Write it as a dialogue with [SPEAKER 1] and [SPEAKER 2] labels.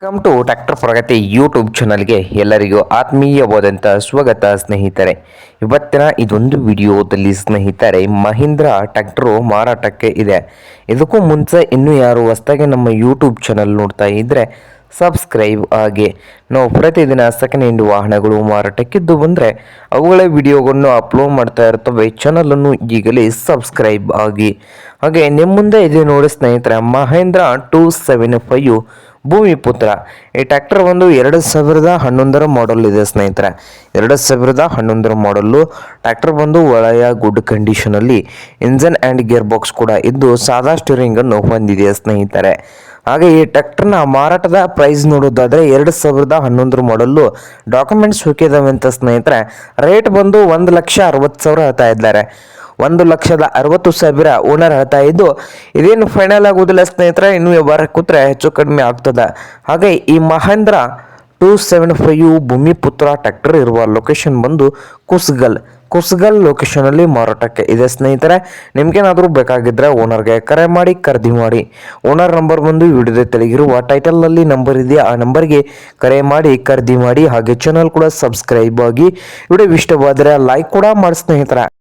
[SPEAKER 1] Welcome to tractor Pragati YouTube ಚಾನಲ್ಗೆ ಎಲ್ಲರಿಗೂ ಆತ್ಮೀಯವಾದಂಥ ಸ್ವಾಗತ ಸ್ನೇಹಿತರೆ. ಇವತ್ತಿನ ಇದೊಂದು ವಿಡಿಯೋದಲ್ಲಿ ಸ್ನೇಹಿತರೆ ಮಹೀಂದ್ರ ಟ್ರ್ಯಾಕ್ಟರು ಮಾರಾಟಕ್ಕೆ ಇದೆ. ಇದಕ್ಕೂ ಮುಂಚೆ ಇನ್ನೂ ಯಾರು ಹೊಸದಾಗಿ ನಮ್ಮ ಯೂಟ್ಯೂಬ್ ಚಾನಲ್ ನೋಡ್ತಾ ಇದ್ದರೆ ಸಬ್ಸ್ಕ್ರೈಬ್ ಆಗಿ. ನಾವು ಪ್ರತಿದಿನ ಸೆಕೆಂಡ್ ಹ್ಯಾಂಡ್ ವಾಹನಗಳು ಮಾರಾಟಕ್ಕಿದ್ದು ಬಂದರೆ ಅವುಗಳ ವಿಡಿಯೋಗಳನ್ನು ಅಪ್ಲೋಡ್ ಮಾಡ್ತಾ ಇರ್ತವೆ. ಚಾನಲನ್ನು ಈಗಲೇ ಸಬ್ಸ್ಕ್ರೈಬ್ ಆಗಿ. ಹಾಗೆ ನಿಮ್ಮ ಮುಂದೆ ಇದೆ ನೋಡಿ ಸ್ನೇಹಿತರೆ, ಮಹೇಂದ್ರ 275 ಭೂಮಿಪುತ್ರ. ಈ ಟ್ರ್ಯಾಕ್ಟರ್ ಒಂದು 2011 ಮಾಡಲ್ ಇದೆ ಸ್ನೇಹಿತರೆ. 2011 ಮಾಡಲ್ಲು ಟ್ರ್ಯಾಕ್ಟರ್ ಬಂದು ಒಳ್ಳೆಯ ಗುಡ್ ಕಂಡೀಷನಲ್ಲಿ ಇಂಜನ್ ಆ್ಯಂಡ್ ಗೇರ್ ಬಾಕ್ಸ್ ಕೂಡ ಇದ್ದು ಸಾದಾ ಸ್ಟೀರಿಂಗನ್ನು ಹೊಂದಿದೆ ಸ್ನೇಹಿತರೆ. ಹಾಗೆ ಈ ಟ್ರ್ಯಾಕ್ಟರ್ನ ಮಾರಾಟದ ಪ್ರೈಸ್ ನೋಡೋದಾದರೆ 2011 ಮಾಡಲ್ಲು ಡಾಕ್ಯುಮೆಂಟ್ಸ್ ಹುಡುಕಿದಾವೆ ಅಂತ ಸ್ನೇಹಿತರೆ. ರೇಟ್ ಬಂದು 1,60,000 ಹೇಳ್ತಾ ಇದ್ದಾರೆ. 1,60,000 ಓನರ್ ಹೇಳ್ತಾ ಇದ್ದು, ಇದೇನು ಫೈನಲ್ ಆಗುವುದಿಲ್ಲ ಸ್ನೇಹಿತರೆ. ಇನ್ನೂ ವ್ಯವಹಾರ ಕೂತ್ರೆ ಹೆಚ್ಚು ಕಡಿಮೆ ಆಗ್ತದೆ. ಹಾಗೆ ಈ ಮಹೇಂದ್ರ 275 ಭೂಮಿಪುತ್ರ ಟ್ರ್ಯಾಕ್ಟರ್ ಇರುವ ಲೊಕೇಶನ್ ಬಂದು ಕುಸ್ಗಲ್ ಲೊಕೇಶನಲ್ಲಿ ಮಾರಾಟಕ್ಕೆ ಇದೆ ಸ್ನೇಹಿತರೆ. ನಿಮ್ಗೇನಾದರೂ ಬೇಕಾಗಿದ್ದರೆ ಓನರ್ಗೆ ಕರೆ ಮಾಡಿ ಖರೀದಿ ಮಾಡಿ. ಓನರ್ ನಂಬರ್ ಬಂದು ವಿಡಿಯೋದ ತೆಳಗಿರುವ ಟೈಟಲ್ನಲ್ಲಿ ನಂಬರ್ ಇದೆ, ಆ ನಂಬರ್ಗೆ ಕರೆ ಮಾಡಿ ಖರೀದಿ ಮಾಡಿ. ಹಾಗೆ ಚಾನಲ್ ಕೂಡ ಸಬ್ಸ್ಕ್ರೈಬ್ ಆಗಿ. ವಿಡಿಯೋ ಇಷ್ಟವಾದರೆ ಲೈಕ್ ಕೂಡ ಮಾಡಿ ಸ್ನೇಹಿತರೆ.